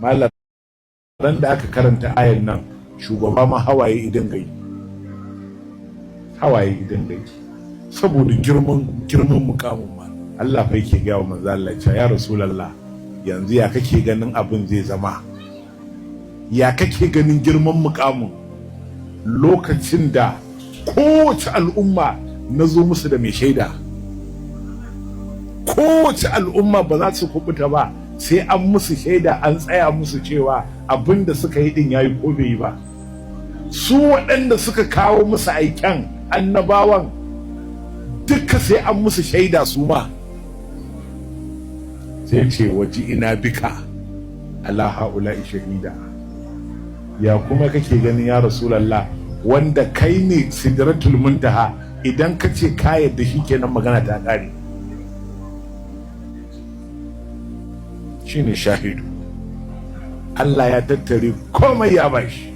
malam ran da aka karanta ayan nan shugaba ma hawaye idan gai saboda girman mukamin ma Allah fa yake ga manzo Allah ya rasulullah yanzu ya kake ganin abin zai zama, ya kake ganin girman mukamin lokacin da kowace al'umma na zo musu da mai shaida, kowace al'umma ba za su kubuta ba sai an musu shaida, an tsaya musu cewa abin da suka yi din yayi ko bai yi ba. Su waɗanda suka kawo musu aiken annabawan duka sai an musu shaida su ma. Sai ce waji ina bika ala haula'i shahida. Ya kuma kake ganin ya Rasulallah wanda kai ne sidratul muntaha, idan ka ce ka yadda shi kenan magana ta ƙare. Shine shahidu. Allah ya tattare komai ya bashi.